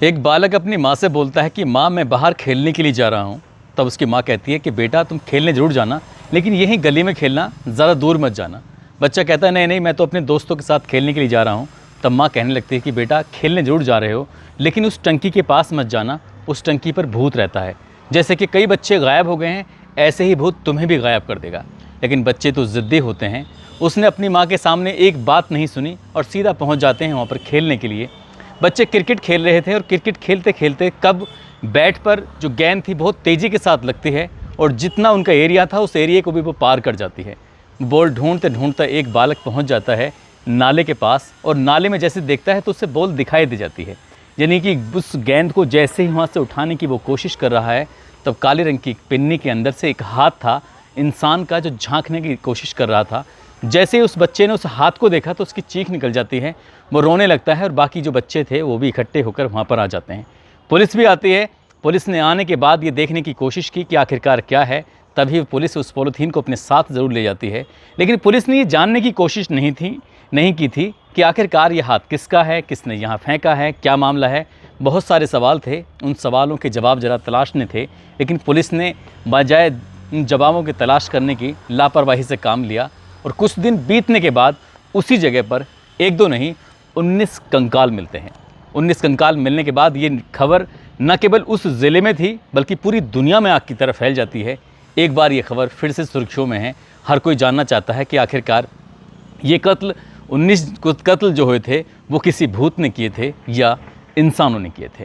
एक बालक अपनी माँ से बोलता है कि माँ मैं बाहर खेलने के लिए जा रहा हूँ। तब उसकी माँ कहती है कि बेटा तुम खेलने ज़रूर जाना, लेकिन यहीं गली में खेलना, ज़्यादा दूर मत जाना। बच्चा कहता है नहीं नहीं मैं तो अपने दोस्तों के साथ खेलने के लिए जा रहा हूँ। तब माँ कहने लगती है कि बेटा खेलने ज़रूर जा रहे हो, लेकिन उस टंकी के पास मत जाना, उस टंकी पर भूत रहता है। जैसे कि कई बच्चे गायब हो गए हैं, ऐसे ही भूत तुम्हें भी गायब कर देगा। लेकिन बच्चे तो ज़िद्दी होते हैं। उसने अपनी माँ के सामने एक बात नहीं सुनी और सीधा पहुँच जाते हैं वहाँ पर खेलने के लिए। बच्चे क्रिकेट खेल रहे थे और क्रिकेट खेलते खेलते कब बैट पर जो गेंद थी बहुत तेज़ी के साथ लगती है और जितना उनका एरिया था उस एरिया को भी वो पार कर जाती है। बॉल ढूंढते ढूंढता एक बालक पहुंच जाता है नाले के पास और नाले में जैसे देखता है तो उससे बॉल दिखाई दे जाती है। यानी कि उस गेंद को जैसे ही वहाँ से उठाने की वो कोशिश कर रहा है, तब काले रंग की पिन्नी के अंदर से एक हाथ था इंसान का जो झांकने की कोशिश कर रहा था। जैसे ही उस बच्चे ने उस हाथ को देखा तो उसकी चीख निकल जाती है, वो रोने लगता है और बाकी जो बच्चे थे वो भी इकट्ठे होकर वहाँ पर आ जाते हैं। पुलिस भी आती है। पुलिस ने आने के बाद ये देखने की कोशिश की कि आखिरकार क्या है। तभी पुलिस उस पॉलीथीन को अपने साथ ज़रूर ले जाती है, लेकिन पुलिस ने ये जानने की कोशिश नहीं की थी कि आखिरकार ये हाथ किसका है, किसने यहाँ फेंका है, क्या मामला है। बहुत सारे सवाल थे, उन सवालों के जवाब ज़रा तलाशने थे, लेकिन पुलिस ने बजाय उन जवाबों की तलाश करने की लापरवाही से काम लिया। और कुछ दिन बीतने के बाद उसी जगह पर एक दो नहीं 19 कंकाल मिलते हैं। 19 कंकाल मिलने के बाद ये खबर न केवल उस ज़िले में थी बल्कि पूरी दुनिया में आग की तरह फैल जाती है। एक बार ये खबर फिर से सुर्खियों में है। हर कोई जानना चाहता है कि आखिरकार ये 19 कत्ल जो हुए थे वो किसी भूत ने किए थे या इंसानों ने किए थे।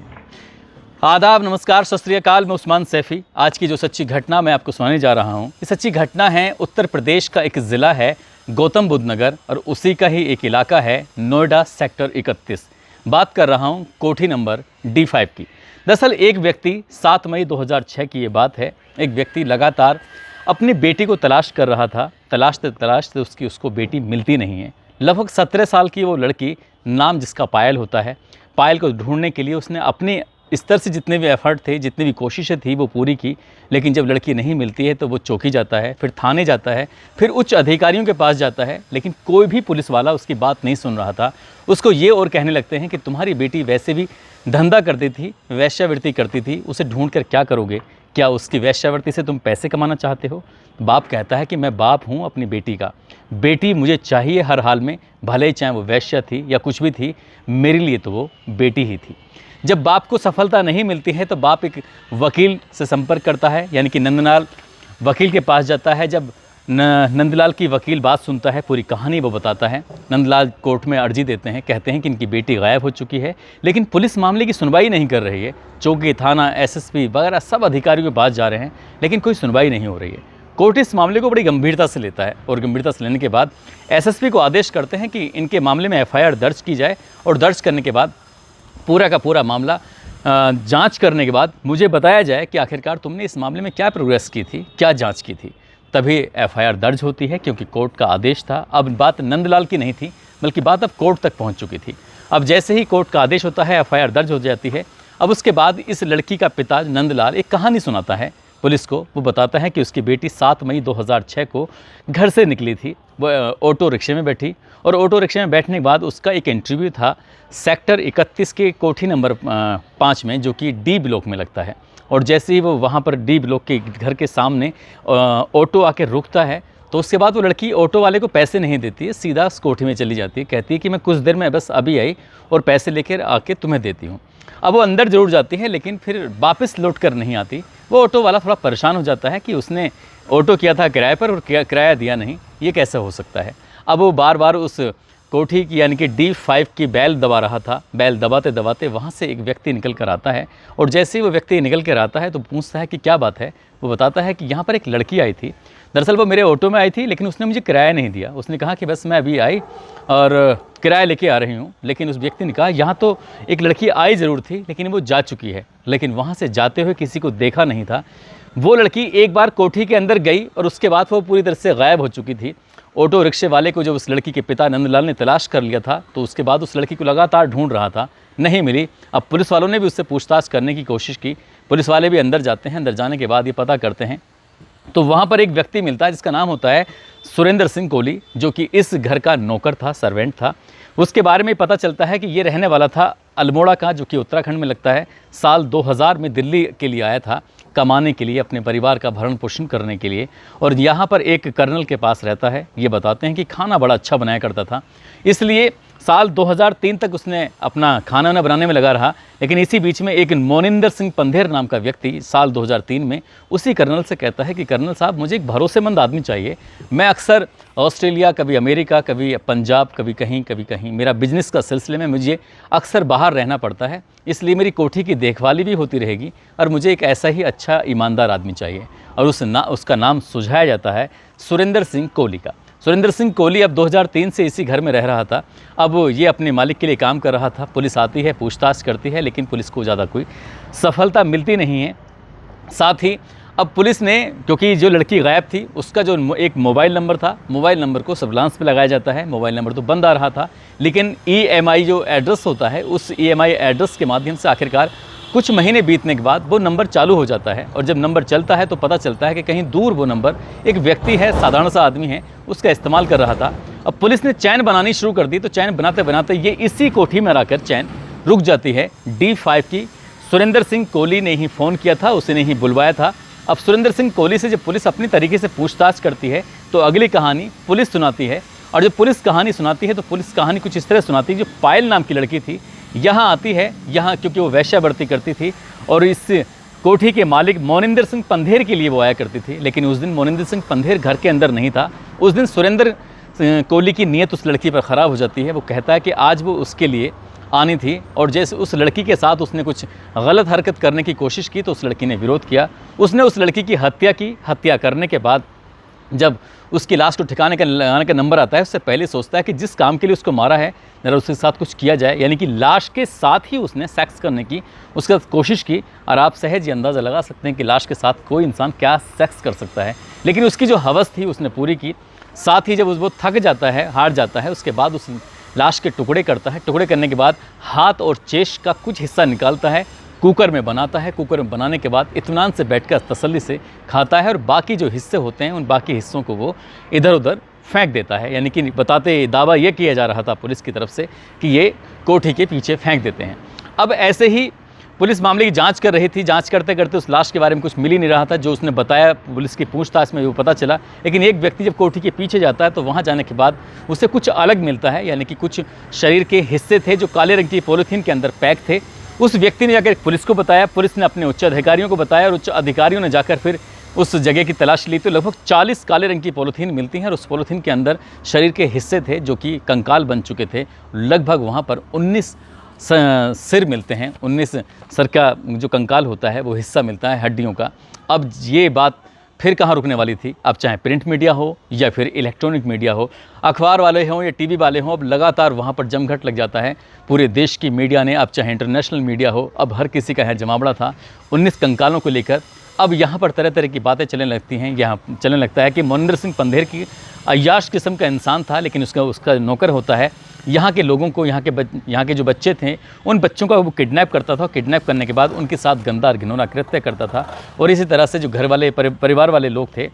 आदाब, नमस्कार, सत श्री अकाल। मैं उस्मान सैफ़ी। आज की जो सच्ची घटना मैं आपको सुनाने जा रहा हूँ, ये सच्ची घटना है उत्तर प्रदेश का एक ज़िला है गौतम बुद्ध नगर और उसी का ही एक इलाका है नोएडा सेक्टर 31। बात कर रहा हूँ कोठी नंबर D5 की। दरअसल एक व्यक्ति 7 मई 2006 की ये बात है। एक व्यक्ति लगातार अपनी बेटी को तलाश कर रहा था। तलाशते तलाशते उसको बेटी मिलती नहीं है। लगभग 17 साल की वो लड़की, नाम जिसका पायल होता है। पायल को ढूंढने के लिए उसने अपने स्तर से जितने भी एफर्ट थे, जितनी भी कोशिशें थी वो पूरी की, लेकिन जब लड़की नहीं मिलती है तो वो चौकी जाता है, फिर थाने जाता है, फिर उच्च अधिकारियों के पास जाता है, लेकिन कोई भी पुलिस वाला उसकी बात नहीं सुन रहा था। उसको ये और कहने लगते हैं कि तुम्हारी बेटी वैसे भी धंधा करती थी, वेश्यावृत्ति करती थी, उसे ढूंढ कर क्या करोगे? क्या उसकी वेश्यावृत्ति से तुम पैसे कमाना चाहते हो? बाप कहता है कि मैं बाप हूँ अपनी बेटी का, बेटी मुझे चाहिए हर हाल में, भले ही चाहे वो वैश्या थी या कुछ भी थी, मेरे लिए तो वो बेटी ही थी। जब बाप को सफलता नहीं मिलती है तो बाप एक वकील से संपर्क करता है, यानी कि नंदलाल वकील के पास जाता है। जब नंदलाल की वकील बात सुनता है, पूरी कहानी वो बताता है। नंदलाल कोर्ट में अर्जी देते हैं, कहते हैं कि इनकी बेटी गायब हो चुकी है, लेकिन पुलिस मामले की सुनवाई नहीं कर रही है। चौकी, थाना, SSP वगैरह सब अधिकारियों के पास जा रहे हैं, लेकिन कोई सुनवाई नहीं हो रही है। कोर्ट इस मामले को बड़ी गंभीरता से लेता है और गंभीरता से लेने के बाद SSP को आदेश करते हैं कि इनके मामले में FIR दर्ज की जाए और दर्ज करने के बाद पूरा का पूरा मामला जांच करने के बाद मुझे बताया जाए कि आखिरकार तुमने इस मामले में क्या प्रोग्रेस की थी, क्या जांच की थी। तभी FIR दर्ज होती है, क्योंकि कोर्ट का आदेश था। अब बात नंदलाल की नहीं थी, बल्कि बात अब कोर्ट तक पहुंच चुकी थी। अब जैसे ही कोर्ट का आदेश होता है, FIR दर्ज हो जाती है। अब उसके बाद इस लड़की का पिता नंदलाल एक कहानी सुनाता है पुलिस को। वो बताता है कि उसकी बेटी 7 मई 2006 को घर से निकली थी। वो ऑटो रिक्शे में बैठी और ऑटो रिक्शे में बैठने के बाद उसका एक इंटरव्यू था सेक्टर 31 के कोठी नंबर 5 में, जो कि D ब्लॉक में लगता है। और जैसे ही वो वहाँ पर D ब्लॉक के घर के सामने ऑटो आके रुकता है, तो उसके बाद वो लड़की ऑटो वाले को पैसे नहीं देती है, सीधा उस कोठी में चली जाती है। कहती है कि मैं कुछ देर में बस अभी आई और पैसे लेकर आके तुम्हें देती हूँ। अब वो अंदर ज़रूर जाती है, लेकिन फिर वापस लौट कर नहीं आती। वो ऑटो वाला थोड़ा परेशान हो जाता है कि उसने ऑटो किया था किराए पर और किराया दिया नहीं, ये कैसे हो सकता है। अब वो बार बार उस कोठी की यानी कि D5 की बैल दबा रहा था। बैल दबाते दबाते वहाँ से एक व्यक्ति निकल कर आता है और जैसे ही वो व्यक्ति निकल कर आता है तो पूछता है कि क्या बात है। वो बताता है कि यहाँ पर एक लड़की आई थी, दरअसल वो मेरे ऑटो में आई थी, लेकिन उसने मुझे किराया नहीं दिया। उसने कहा कि बस मैं अभी आई और किराया लेके आ रही हूँ। लेकिन उस व्यक्ति ने कहा यहाँ तो एक लड़की आई ज़रूर थी, लेकिन वो जा चुकी है। लेकिन वहाँ से जाते हुए किसी को देखा नहीं था। वो लड़की एक बार कोठी के अंदर गई और उसके बाद वो पूरी तरह से गायब हो चुकी थी। ऑटो रिक्शे वाले को जब उस लड़की के पिता नंदलाल ने तलाश कर लिया था, तो उसके बाद उस लड़की को लगातार ढूंढ रहा था, नहीं मिली। अब पुलिस वालों ने भी उससे पूछताछ करने की कोशिश की। पुलिस वाले भी अंदर जाते हैं। अंदर जाने के बाद ये पता करते हैं तो वहाँ पर एक व्यक्ति मिलता है जिसका नाम होता है सुरेंद्र सिंह कोहली, जो कि इस घर का नौकर था, सर्वेंट था। उसके बारे में पता चलता है कि ये रहने वाला था अल्मोड़ा का, जो कि उत्तराखंड में लगता है, साल 2000 में दिल्ली के लिए आया था कमाने के लिए, अपने परिवार का भरण पोषण करने के लिए। और यहाँ पर एक कर्नल के पास रहता है। ये बताते हैं कि खाना बड़ा अच्छा बनाया करता था, इसलिए साल 2003 तक उसने अपना खाना न बनाने में लगा रहा। लेकिन इसी बीच में एक मोनिंदर सिंह पंधेर नाम का व्यक्ति साल 2003 में उसी कर्नल से कहता है कि कर्नल साहब, मुझे एक भरोसेमंद आदमी चाहिए। मैं अक्सर ऑस्ट्रेलिया, कभी अमेरिका, कभी पंजाब, कभी कहीं मेरा बिजनेस का सिलसिले में मुझे अक्सर बाहर रहना पड़ता है, इसलिए मेरी कोठी की देखभाली भी होती रहेगी और मुझे एक ऐसा ही अच्छा ईमानदार आदमी चाहिए। और उसका नाम सुझाया जाता है सुरेंद्र सिंह कोहली का। सुरेंद्र सिंह कोहली अब 2003 से इसी घर में रह रहा था। अब ये अपने मालिक के लिए काम कर रहा था। पुलिस आती है, पूछताछ करती है, लेकिन पुलिस को ज़्यादा कोई सफलता मिलती नहीं है। साथ ही अब पुलिस ने, क्योंकि जो लड़की गायब थी उसका जो एक मोबाइल नंबर था, मोबाइल नंबर को सर्विलांस पे लगाया जाता है। मोबाइल नंबर तो बंद आ रहा था, लेकिन EMI जो एड्रेस होता है, उस EMI एड्रेस के माध्यम से आखिरकार कुछ महीने बीतने के बाद वो नंबर चालू हो जाता है। और जब नंबर चलता है तो पता चलता है कि कहीं दूर वो नंबर एक व्यक्ति है, साधारण सा आदमी है, उसका इस्तेमाल कर रहा था। अब पुलिस ने चैन बनानी शुरू कर दी, तो चैन बनाते बनाते ये इसी कोठी में आकर चैन रुक जाती है। D5 की सुरेंद्र सिंह कोहली ने ही फ़ोन किया था, उसने ही बुलवाया था। अब सुरेंद्र सिंह कोहली से जब पुलिस अपनी तरीके से पूछताछ करती है तो अगली कहानी पुलिस सुनाती है। और जब पुलिस कहानी सुनाती है तो पुलिस कहानी कुछ इस तरह सुनाती है, जो पायल नाम की लड़की थी यहाँ आती है, यहाँ क्योंकि वो वेश्यावृत्ति करती थी और इस कोठी के मालिक मोनिंदर सिंह पंधेर के लिए वो आया करती थी। लेकिन उस दिन मोनिंदर सिंह पंधेर घर के अंदर नहीं था। उस दिन सुरेंद्र कोहली की नीयत उस लड़की पर ख़राब हो जाती है। वो कहता है कि आज वो उसके लिए आनी थी और जैसे उस लड़की के साथ उसने कुछ गलत हरकत करने की कोशिश की तो उस लड़की ने विरोध किया। उसने उस लड़की की हत्या की। हत्या करने के बाद जब उसकी लाश को ठिकाने का लगाने का नंबर आता है, उससे पहले सोचता है कि जिस काम के लिए उसको मारा है ज़रा उसके साथ कुछ किया जाए, यानी कि लाश के साथ ही उसने सेक्स करने की उसका कोशिश की। और आप सहज ही अंदाज़ा लगा सकते हैं कि लाश के साथ कोई इंसान क्या सेक्स कर सकता है। लेकिन उसकी जो हवस थी उसने पूरी की। साथ ही जब वो थक जाता है, हार जाता है, उसके बाद उस लाश के टुकड़े करता है। टुकड़े करने के बाद हाथ और चेस्ट का कुछ हिस्सा निकालता है, कुकर में बनाता है। कुकर में बनाने के बाद इत्मीनान से बैठकर तसल्ली से खाता है और बाकी जो हिस्से होते हैं उन बाकी हिस्सों को वो इधर उधर फेंक देता है। यानी कि बताते दावा ये किया जा रहा था पुलिस की तरफ से कि ये कोठी के पीछे फेंक देते हैं। अब ऐसे ही पुलिस मामले की जांच कर रही थी। जांच करते करते उस लाश के बारे में कुछ मिल ही नहीं रहा था, जो उसने बताया पुलिस की पूछताछ में वो पता चला। लेकिन एक व्यक्ति जब कोठी के पीछे जाता है तो वहाँ जाने के बाद उसे कुछ अलग मिलता है, यानी कि कुछ शरीर के हिस्से थे जो काले रंग की पॉलीथीन के अंदर पैक थे। उस व्यक्ति ने जाकर पुलिस को बताया, पुलिस ने अपने उच्च अधिकारियों को बताया और उच्च अधिकारियों ने जाकर फिर उस जगह की तलाश ली तो लगभग 40 काले रंग की पॉलीथीन मिलती हैं और उस पॉलीथीन के अंदर शरीर के हिस्से थे जो कि कंकाल बन चुके थे। लगभग वहाँ पर 19 सिर मिलते हैं, 19 सर का जो कंकाल होता है वो हिस्सा मिलता है हड्डियों का। अब ये बात फिर कहाँ रुकने वाली थी? अब चाहे प्रिंट मीडिया हो या फिर इलेक्ट्रॉनिक मीडिया हो, अखबार वाले हों या टीवी वाले हों, अब लगातार वहाँ पर जमघट लग जाता है। पूरे देश की मीडिया ने, अब चाहे इंटरनेशनल मीडिया हो, अब हर किसी का है जमावड़ा था 19 कंकालों को लेकर। अब यहाँ पर तरह तरह की बातें चलने लगती हैं। यहाँ चलने लगता है कि मोनिंदर सिंह पंधेर की अय्याश किस्म का इंसान था, लेकिन उसका नौकर होता है। यहाँ के लोगों को, यहाँ के जो बच्चे थे उन बच्चों का वो किडनैप करता था। किडनैप करने के बाद उनके साथ गंदा और घिनौना कृत्य करता था। और इसी तरह से जो घर वाले परिवार वाले लोग थे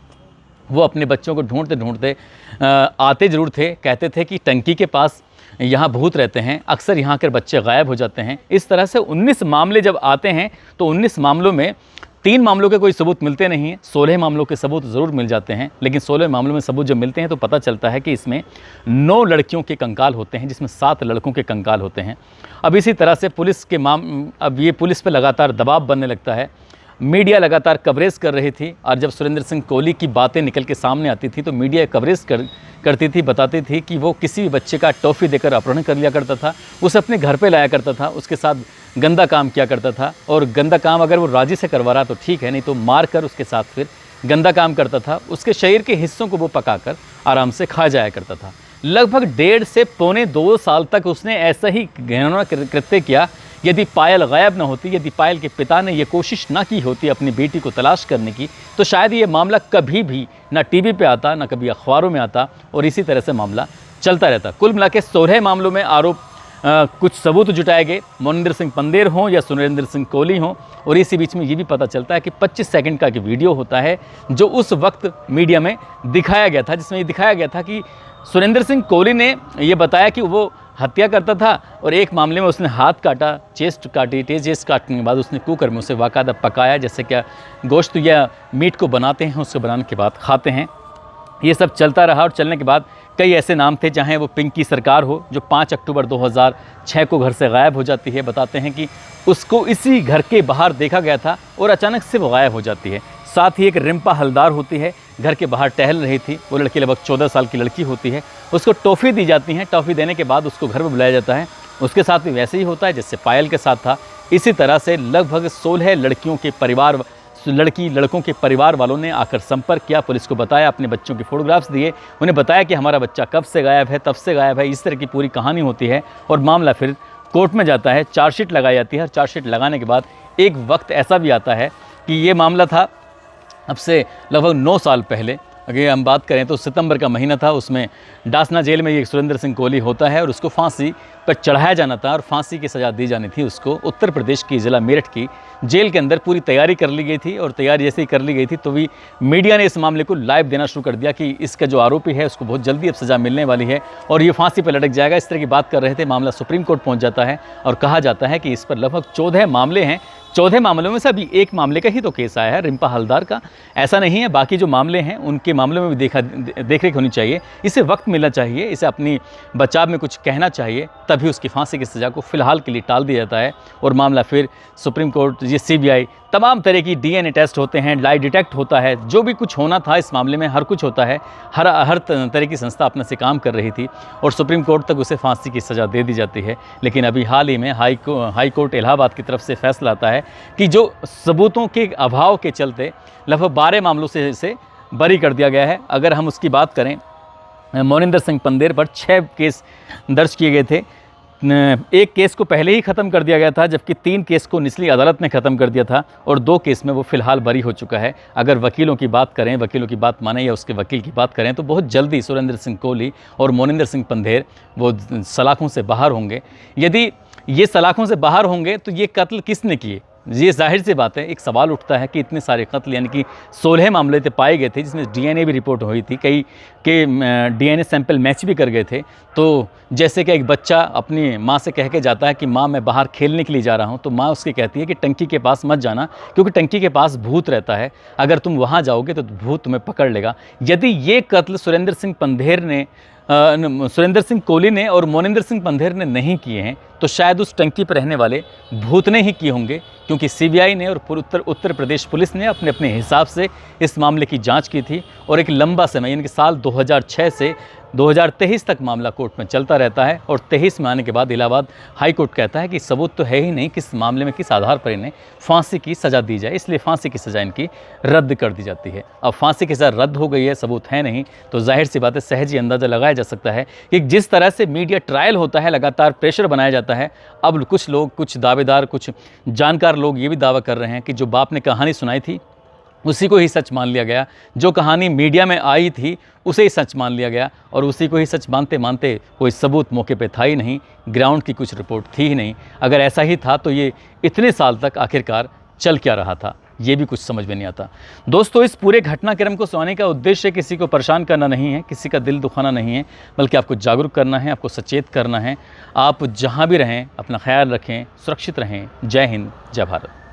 वो अपने बच्चों को ढूंढते ढूंढते आते ज़रूर थे। कहते थे कि टंकी के पास यहाँ भूत रहते हैं, अक्सर यहाँ के बच्चे गायब हो जाते हैं। इस तरह से 19 मामले जब आते हैं तो 19 मामलों में 3 मामलों के कोई सबूत मिलते नहीं हैं, 16 मामलों के सबूत ज़रूर मिल जाते हैं। लेकिन 16 मामलों में सबूत जब मिलते हैं तो पता चलता है कि इसमें 9 लड़कियों के कंकाल होते हैं, जिसमें 7 लड़कों के कंकाल होते हैं। अब इसी तरह से अब ये पुलिस पर लगातार दबाव बनने लगता है। मीडिया लगातार कवरेज कर रही थी और जब सुरेंद्र सिंह कोहली की बातें निकल के सामने आती थी तो मीडिया कवरेज करती थी, बताती थी कि वो किसी भी बच्चे का टॉफ़ी देकर अपहरण कर लिया करता था, उसे अपने घर पे लाया करता था, उसके साथ गंदा काम किया करता था। और गंदा काम अगर वो राजी से करवा रहा तो ठीक है, नहीं तो मार कर उसके साथ फिर गंदा काम करता था। उसके शरीर के हिस्सों को वो पकाकर आराम से खा जाया करता था। लगभग 1.5 से पौने 2 साल तक उसने ऐसा ही घिनौना कृत्य किया। यदि पायल गायब न होती, यदि पायल के पिता ने ये कोशिश ना की होती अपनी बेटी को तलाश करने की, तो शायद ये मामला कभी भी ना टीवी पे आता, ना कभी अखबारों में आता और इसी तरह से मामला चलता रहता। कुल मिला के 16 मामलों में आरोप कुछ सबूत जुटाए गए, मोनिंदर सिंह पंधेर हों या सुरेंद्र सिंह कोहली हों। और इसी बीच में ये भी पता चलता है कि 25 सेकंड का वीडियो होता है जो उस वक्त मीडिया में दिखाया गया था, जिसमें ये दिखाया गया था कि सुरेंद्र सिंह कोहली ने ये बताया कि वो हत्या करता था और एक मामले में उसने हाथ काटा, चेस्ट काटने के बाद उसने कुकर में उसे बाकायदा पकाया, जैसे क्या गोश्त या मीट को बनाते हैं, उसको बनाने के बाद खाते हैं। ये सब चलता रहा और चलने के बाद कई ऐसे नाम थे, चाहे वो पिंकी सरकार हो जो 5 अक्टूबर 2006 को घर से गायब हो जाती है। बताते हैं कि उसको इसी घर के बाहर देखा गया था और अचानक से वो गायब हो जाती है। साथ ही एक रिम्पा हलदार होती है, घर के बाहर टहल रही थी। वो लड़की लगभग 14 साल की लड़की होती है। उसको टॉफ़ी दी जाती है, टॉफ़ी देने के बाद उसको घर में बुलाया जाता है। उसके साथ भी वैसे ही होता है जैसे पायल के साथ था। इसी तरह से लगभग 16 लड़कों के परिवार वालों ने आकर संपर्क किया, पुलिस को बताया, अपने बच्चों के फ़ोटोग्राफ्स दिए, उन्हें बताया कि हमारा बच्चा कब से गायब है, तब से गायब है। इस तरह की पूरी कहानी होती है और मामला फिर कोर्ट में जाता है, चार्जशीट लगाई जाती है। चार्जशीट लगाने के बाद एक वक्त ऐसा भी आता है कि ये मामला था अब से लगभग 9 साल पहले। अगर हम बात करें तो सितंबर का महीना था, उसमें डासना जेल में ये सुरेंद्र सिंह कोहली होता है और उसको फांसी पर चढ़ाया जाना था और फांसी की सज़ा दी जानी थी उसको। उत्तर प्रदेश की ज़िला मेरठ की जेल के अंदर पूरी तैयारी कर ली गई थी और तैयारी जैसे ही कर ली गई थी तो भी मीडिया ने इस मामले को लाइव देना शुरू कर दिया कि इसका जो आरोपी है उसको बहुत जल्दी अब सज़ा मिलने वाली है और ये फांसी पर लटक जाएगा। इस तरह की बात कर रहे थे। मामला सुप्रीम कोर्ट पहुँच जाता है और कहा जाता है कि इस पर लगभग 14 मामले हैं। 14 मामलों में से अभी एक मामले का ही तो केस आया है, रिम्पा हलदार का। ऐसा नहीं है, बाकी जो मामले हैं उनके मामलों में भी देख रेख होनी चाहिए। इसे वक्त मिलना चाहिए, इसे अपनी बचाव में कुछ कहना चाहिए, तभी उसकी फांसी की सज़ा को फ़िलहाल के लिए टाल दिया जाता है और मामला फिर सुप्रीम कोर्ट, ये CBI, तमाम तरह की DNA टेस्ट होते हैं, लाई डिटेक्ट होता है, जो भी कुछ होना था इस मामले में हर कुछ होता है। हर तरह की संस्था अपने से काम कर रही थी और सुप्रीम कोर्ट तक उसे फांसी की सज़ा दे दी जाती है। लेकिन अभी हाल ही में हाई कोर्ट इलाहाबाद की तरफ से फैसला आता है कि जो सबूतों के अभाव के चलते लगभग 12 मामलों से इसे बरी कर दिया गया है। अगर हम उसकी बात करें, मोनिंदर सिंह पंदेर पर 6 केस दर्ज किए गए थे। एक केस को पहले ही ख़त्म कर दिया गया था, जबकि 3 केस को निचली अदालत ने ख़त्म कर दिया था और 2 केस में वो फ़िलहाल बरी हो चुका है। अगर वकीलों की बात करें, वकीलों की बात माने या उसके वकील की बात करें तो बहुत जल्दी सुरेंद्र सिंह कोहली और मोनिंदर सिंह पंदेर वो सलाखों से बाहर होंगे। यदि ये सलाखों से बाहर होंगे तो ये कत्ल किसने किए? ये जाहिर सी बात है, एक सवाल उठता है कि इतने सारे कत्ल, यानी कि 16 मामले थे पाए गए थे जिसमें DNA भी रिपोर्ट हुई थी, कई के DNA सैंपल मैच भी कर गए थे। तो जैसे कि एक बच्चा अपनी माँ से कह के जाता है कि माँ मैं बाहर खेलने के लिए जा रहा हूँ, तो माँ उसकी कहती है कि टंकी के पास मत जाना क्योंकि टंकी के पास भूत रहता है, अगर तुम वहाँ जाओगे तो भूत तुम्हें पकड़ लेगा। यदि ये कत्ल सुरेंद्र सिंह कोहली ने और मोनिंदर सिंह पंदेर ने नहीं किए हैं तो शायद उस टंकी पर रहने वाले भूत ने ही किए होंगे, क्योंकि CBI ने और उत्तर प्रदेश पुलिस ने अपने अपने हिसाब से इस मामले की जांच की थी और एक लंबा समय यानी कि साल 2006 से 2023 तक मामला कोर्ट में चलता रहता है और 23 में आने के बाद इलाहाबाद हाई कोर्ट कहता है कि सबूत तो है ही नहीं, किस मामले में किस आधार पर इन्हें फांसी की सज़ा दी जाए, इसलिए फांसी की सज़ा इनकी रद्द कर दी जाती है। अब फांसी की सज़ा रद्द हो गई है, सबूत है नहीं, तो जाहिर सी बात है, सहज ही अंदाज़ा लगाया जा सकता है कि जिस तरह से मीडिया ट्रायल होता है, लगातार प्रेशर बनाया जाता है, अब कुछ लोग, कुछ दावेदार, कुछ जानकार लोग ये भी दावा कर रहे हैं कि जो बाप ने कहानी सुनाई थी उसी को ही सच मान लिया गया, जो कहानी मीडिया में आई थी उसे ही सच मान लिया गया और उसी को ही सच मानते मानते कोई सबूत मौके पे था ही नहीं, ग्राउंड की कुछ रिपोर्ट थी ही नहीं। अगर ऐसा ही था तो ये इतने साल तक आखिरकार चल क्या रहा था, ये भी कुछ समझ में नहीं आता। दोस्तों, इस पूरे घटनाक्रम को सुनाने का उद्देश्य किसी को परेशान करना नहीं है, किसी का दिल दुखाना नहीं है, बल्कि आपको जागरूक करना है, आपको सचेत करना है। आप जहाँ भी रहें अपना ख्याल रखें, सुरक्षित रहें। जय हिंद, जय भारत।